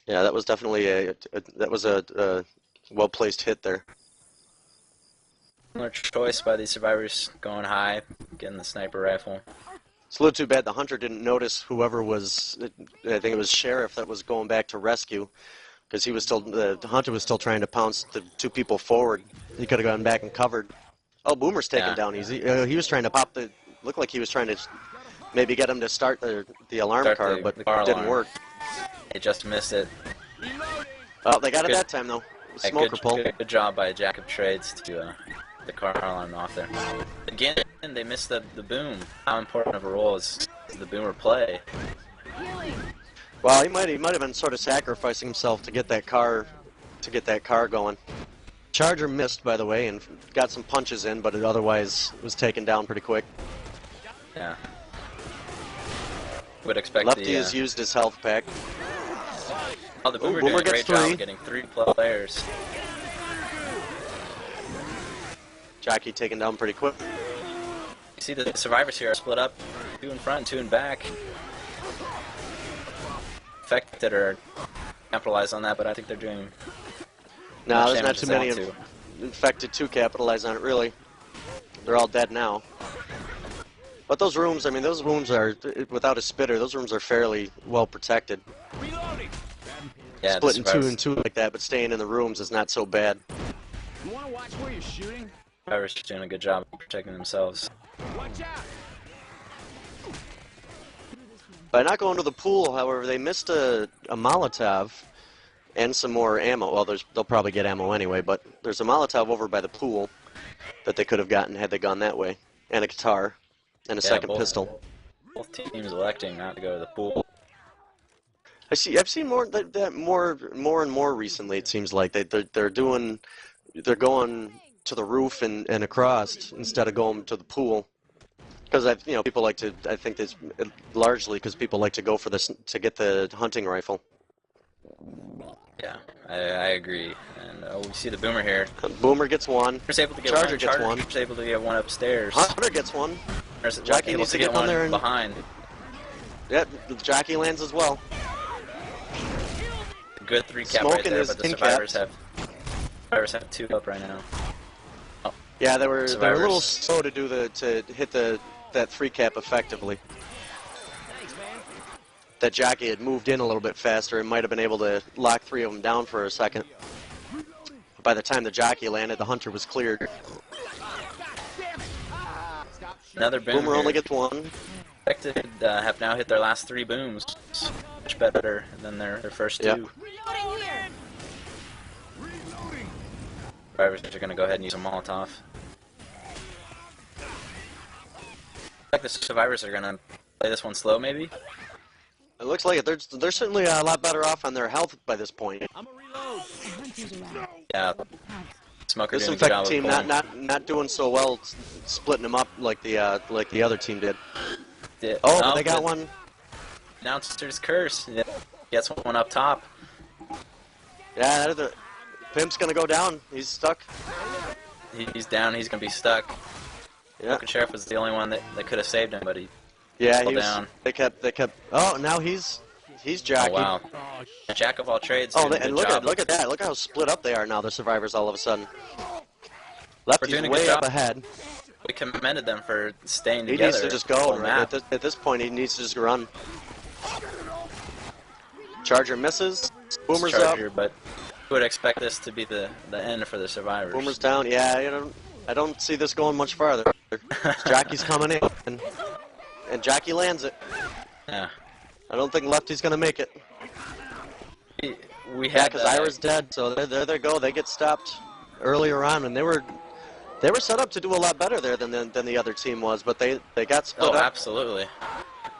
Yeah, that was definitely a well-placed hit there. Similar choice by the survivors going high, getting the sniper rifle. It's a little too bad the hunter didn't notice whoever was. I think it was sheriff that was going back to rescue because he was still the hunter was still trying to pounce the two people forward. He could have gone back and covered. Oh, Boomer's taken Yeah, down easy. He was trying to pop the. Looked like he was trying to maybe get him to start the alarm start car, but the car didn't alarm. work. They just missed it. Oh, they got it Good, that time though. a Smoker pull. good job by Jack of Trades to the car alarm off there. Again, they missed the boom. How important of a role is the boomer play? Well, he might have been sort of sacrificing himself to get that car going. Charger missed, by the way, and got some punches in, but it otherwise was taken down pretty quick. Yeah. Would expect Lefty the has used his health pack. oh, the Oh, boomer doing Boomer a gets great job three. of getting 3 players. Jockey taken down pretty quick. You see the survivors here are split up, 2 in front, 2 in back. Affected or capitalize on that, but I think they're doing No, much there's not damage too as they many want to. infected to capitalize on it, really. They're all dead now. But those rooms, I mean, those rooms are, without a spitter, those rooms are fairly well protected. Yeah, the Splitting two and two like that, but staying in the rooms is not so bad. You want to watch where you're shooting? survivors are doing a good job of protecting themselves. Watch out! By not going to the pool, however, they missed a Molotov and some more ammo. Well, they'll probably get ammo anyway, but there's a Molotov over by the pool that they could have gotten had they gone that way, and a guitar, and a Yeah, second pistol. both teams electing not to go to the pool. I've seen more that more and more recently. It seems like they're going to the roof and across instead of going to the pool. Because people like to. I think that's largely because people like to go for this to get the hunting rifle. Yeah, I agree. And we see the boomer here. Boomer gets one. Charger's able to get Charger one. gets one. Charger's able to get one upstairs. Hunter gets one. Jockey Able needs to to get down one there and behind. Yep, the jockey lands as well. Good 3 cap right Smoking there, is but the in-capped. survivors have 2 up right now. Oh, Yeah, they were a little survivors. slow to hit that 3 cap effectively. That jockey had moved in a little bit faster and might have been able to lock 3 of them down for a second. By the time the jockey landed, the hunter was cleared. Another boom Boomer here. only gets one. Affected have now hit their last 3 booms. Much better than their first 2. Yep. Survivors are going to go ahead and use a Molotov. I think the survivors are going to play this one slow, maybe. It looks like it. They're certainly a lot better off on their health by this point. I'm a reload. Yeah. Smoker This doing a good job infected of team not doing so well, splitting them up like the other team did. pulling. Oh, they got one. Announcer's curse. Yeah. Gets one up top. Yeah, the Pimp's gonna go down. He's stuck. He's down. He's going to be stuck. Yeah, Smoking Sheriff was the only one that could have saved him, but he yeah, fell he was. down. They kept. Oh, now he's jockey. Oh, wow. Jack of all trades. Oh, doing a and good job look at that. Look how split up they are now. The survivors all of a sudden. Lefty's doing a good way up job. ahead. We commended them for staying He together. needs to just go. Full map. At this point, he needs to just run. Charger misses. Boomer's Charger, up. but who would expect this to be the end for the survivors? Boomer's down. Yeah, I don't see this going much farther. Jockey's coming in, and Jockey lands it. Yeah. I don't think Lefty's gonna make it. We Yeah, had because Ira's dead, so there they go. They get stopped earlier on, and they were set up to do a lot better there than the other team was, but they got split Oh, up. absolutely.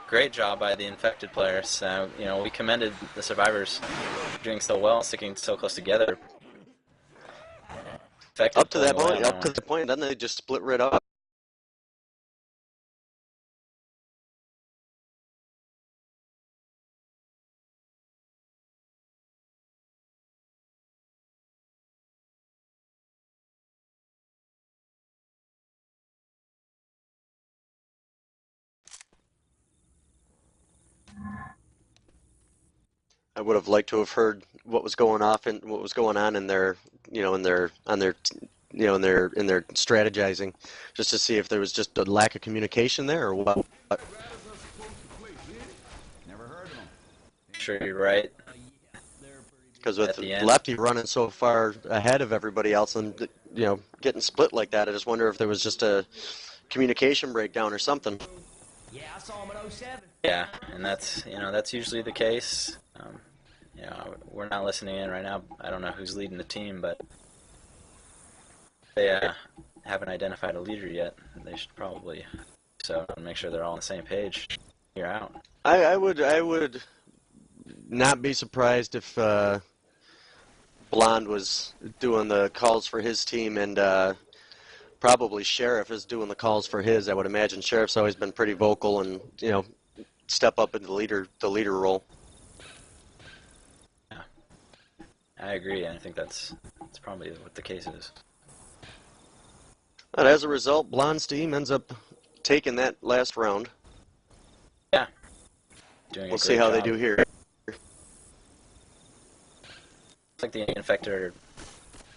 Great job by the infected players. We commended the survivors for doing so well, sticking so close together. Infected Up to that pulling away point, on up to the point, then they just split right up. I would have liked to have heard what was going off and what was going on in their, in their strategizing, just to see if there was just a lack of communication there or what. Never heard of them. Sure, you're right. Because At with the end. Lefty running so far ahead of everybody else and getting split like that, I just wonder if there was just a communication breakdown or something. Yeah, I saw him at 07. Yeah, and that's usually the case. We're not listening in right now. I don't know who's leading the team, but they haven't identified a leader yet. They should probably make sure they're all on the same page. You're out. I would not be surprised if Blonde was doing the calls for his team and probably Sheriff is doing the calls for his. I would imagine Sheriff's always been pretty vocal and step up into the leader role. Yeah, I agree. I think that's probably what the case is. But as a result, Blonde's team ends up taking that last round. Yeah, doing We'll see how they do here. Looks like the Infected are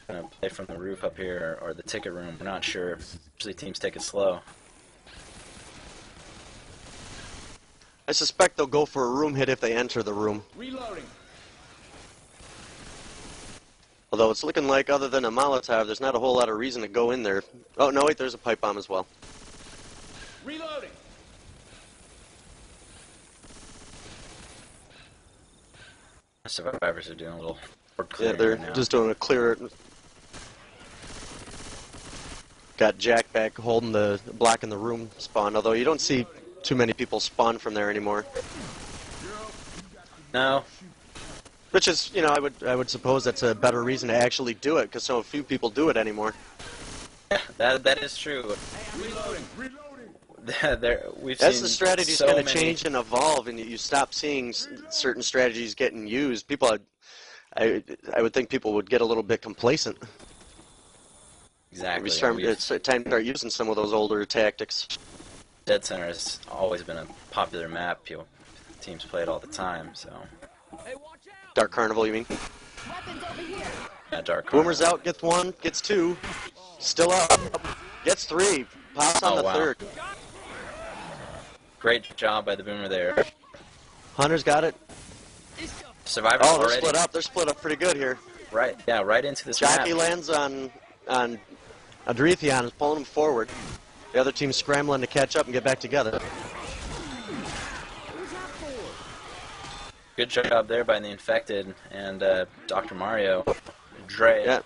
going to play from the roof up here or the ticket room. We're not sure. Usually teams take it slow. I suspect they'll go for a room hit if they enter the room. Reloading. Although it's looking like, other than a Molotov, there's not a whole lot of reason to go in there. Oh, no, wait, there's a pipe bomb as well. Reloading. Survivors are doing a little board Yeah, clearing they're right now. just doing a clear. Got Jack back holding blocking the room spawn, although you don't see too many people spawn from there anymore. No. Which is, I would suppose that's a better reason to actually do it, because so few people do it anymore. That is true. Reloading. We've As seen the strategy's so going to many- change and evolve, and you stop seeing certain strategies getting used, people, I would think people would get a little bit complacent. Exactly. It's time to start using some of those older tactics. Dead Center has always been a popular map. Teams play it all the time. So. Hey, watch out. Dark Carnival, you mean? Weapons over here. Yeah, Dark. Boomer's out, gets one, gets two, still up, gets three, pops on Oh, the wow. third. Great job by the Boomer there. Hunter's got it. Survivors Oh, they're already. split up. They're split up pretty good here. Right. Yeah, right into this Jockey map. lands on Adrethian, is pulling him forward. The other team's scrambling to catch up and get back together. Good job there by the Infected and Dr. Mario. Dre. Yeah.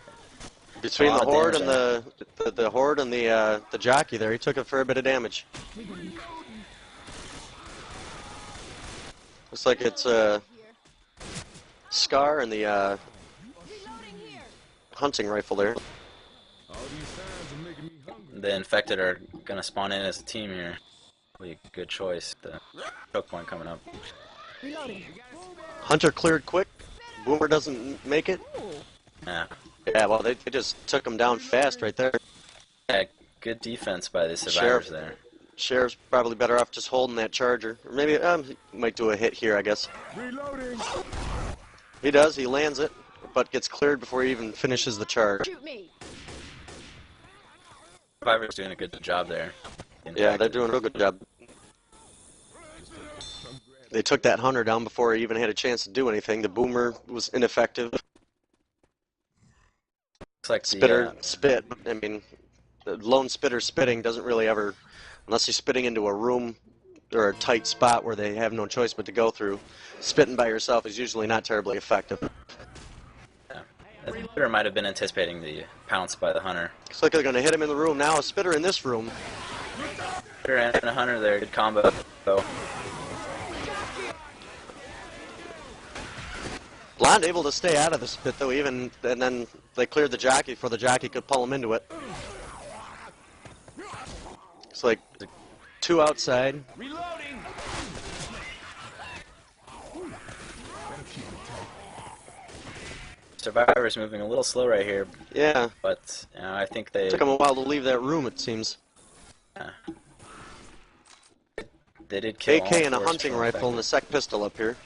Between A the lot of horde and damage the horde and the jockey there, he took a fair bit of damage. Looks like it's Scar and the Reloading here. hunting rifle there. The Infected are going to spawn in as a team here. Be a good choice. The choke point coming up. Reloading. Hunter cleared quick. Boomer doesn't make it. Yeah. Yeah, well, they just took him down fast right there. Yeah, good defense by the Survivors Sheriff. there. Sheriff's probably better off just holding that charger. Or maybe he might do a hit here, I guess. Reloading. He does. He lands it, but gets cleared before he even finishes the charge. Shoot me. Survivors doing a good job there. Yeah, they're doing a real good job. They took that Hunter down before he even had a chance to do anything. The Boomer was ineffective. Looks like Spitter spit. I mean, the lone spitter spitting doesn't really ever, unless he's spitting into a room or a tight spot where they have no choice but to go through. Spitting by yourself is usually not terribly effective. The Spitter might have been anticipating the pounce by the Hunter. Looks like they're going to hit him in the room now. A spitter in this room. Spitter and a Hunter there, good combo. So, Blonde able to stay out of the spit though, even, and then they cleared the jockey before the jockey could pull him into it. It's like two outside. Reloading. Survivors moving a little slow right here, Yeah, but I think they took him a while to leave that room, it seems. they did kill. AK all and a four hunting Infected. rifle and a sec pistol up here.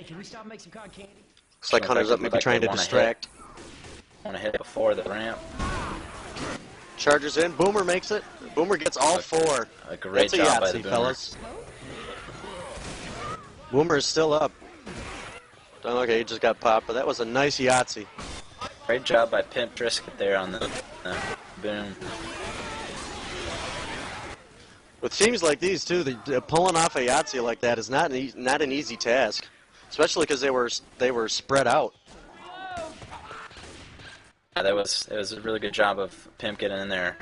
Hey, can we stop and make some cotton candy? Looks like Hunter's up, maybe trying to distract. Want to hit before the ramp. Chargers in. Boomer makes it. Boomer gets all four. A great That's a job by the Yahtzee, Boomer. fellas. Boomer is still up. Okay, he just got popped, but that was a nice Yahtzee. Great job by Pimp Trisket there on the boom. With teams like these too, pulling off a Yahtzee like that is not an easy task, especially because they were spread out. Yeah, it was a really good job of Pimp getting in there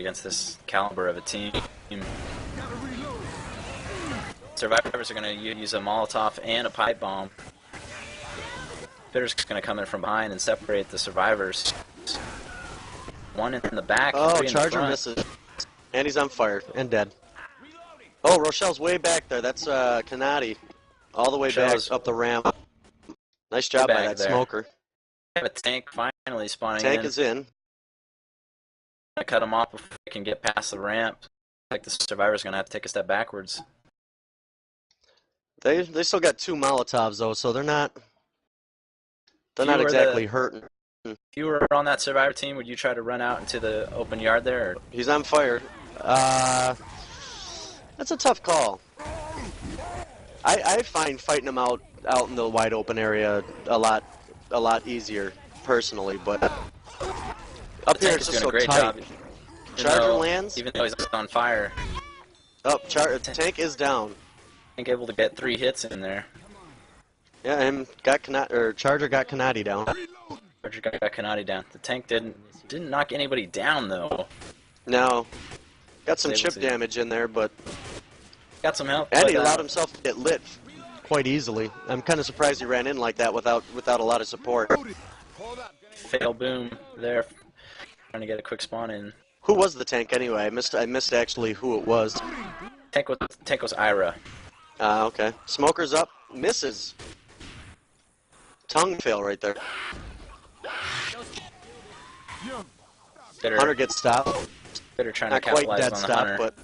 against this caliber of a team. Survivors are going to use a Molotov and a pipe bomb. Bitter's going to come in from behind and separate the survivors. One in the back. Oh, three in the Charger front. misses. And he's on fire and dead. Oh, Rochelle's way back there. That's Kanati. All the way Rochelle's back up the ramp. Nice job by that there. smoker. We have a tank finally spawning Tank in. is in. I cut him off before he can get past the ramp. Like the survivor's going to have to take a step backwards. They still got two Molotovs though, so they're not If you were exactly hurting. If you were on that survivor team, would you try to run out into the open yard there? Or? He's on fire. That's a tough call. I find fighting them out in the wide open area a lot easier personally, but up here it's just so tight. Job, Charger lands. Even though he's on fire. Oh, tank is down. Tank able to get 3 hits in there. Yeah, Charger got Kanati down. Charger got Kanati down. The tank didn't knock anybody down though. No, got some chip damage in there, but got some help. And he allowed himself to get lit quite easily. I'm kind of surprised he ran in like that without a lot of support. Fail boom there, trying to get a quick spawn in. Who was the tank anyway? I missed actually who it was. Tank was Ira. Okay. Smoker's up, misses. Tongue fail right there. Bitter, Hunter gets stopped. Bitter trying Not to quite capitalize dead on the stop, Hunter. but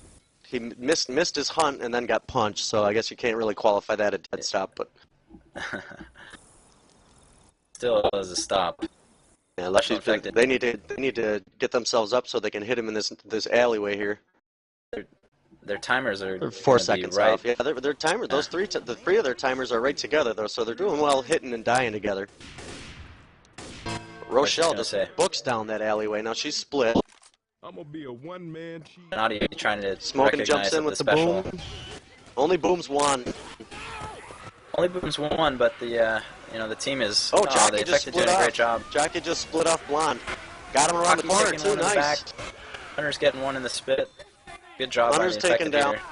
he missed his hunt and then got punched. So I guess you can't really qualify that a dead stop, but Still as a stop. yeah, they need to get themselves up so they can hit him in this alleyway here. Their timers are They're 4 seconds right. off. Yeah, their timers. Those the three of their timers are right together though, so they're doing well hitting and dying together. Rochelle just books down that alleyway. Now she's split. I'm gonna be a one-man cheat. Not even trying to Smoking jumps in with the special. boom. Only boom's one. Only boom's one, but the the team is. Oh, the Jockey just Infected split doing a off. great job. Jockey just split off Blonde. Got him around the Jockey's corner taking too. one in the Nice. back. Hunter's getting one in the spit. Good job Hunter's by the taken Infected down. here.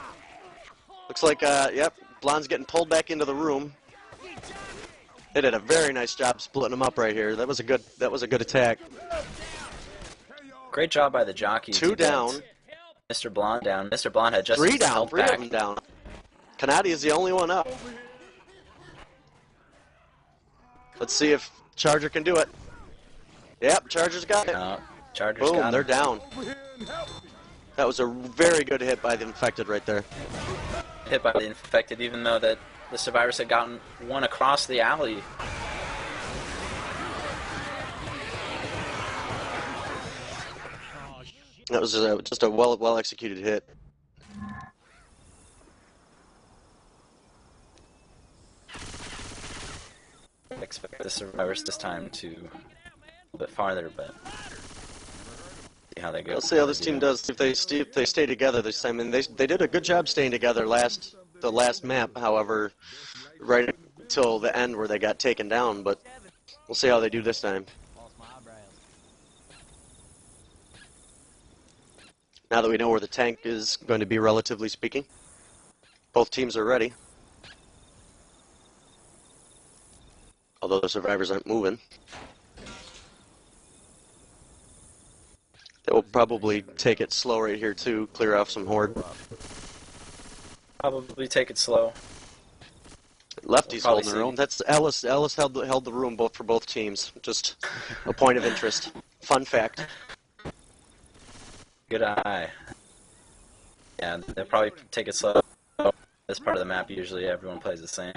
Looks like yep, Blonde's getting pulled back into the room. They did a very nice job splitting them up right here. That was a good attack. Great job by the jockeys. Two down. Mr. Blonde down. Mr. Blonde had just Three down. held Three back. of them down. Kanati is the only one up. Let's see if Charger can do it. Yep, Charger's got it. Chargers Boom, got they're him. down. That was a very good hit by the Infected right there. Hit by the Infected, even though that the survivors had gotten one across the alley. That was just a well executed hit. I expect the survivors this time to a little bit farther, but see how they go. Let's see how this team does. If they stay together this time, and they did a good job staying together the last map. However, right until the end where they got taken down. But we'll see how they do this time. Now that we know where the tank is going to be, relatively speaking, both teams are ready. Although the survivors aren't moving. They will probably take it slow right here too, clear off some horde. Probably take it slow. Lefty's holding their own. That's Ellis. Ellis held the room for both teams. Just a point of interest. Fun fact. Good eye. Yeah, they'll probably take it slow. This part of the map, usually everyone plays the same.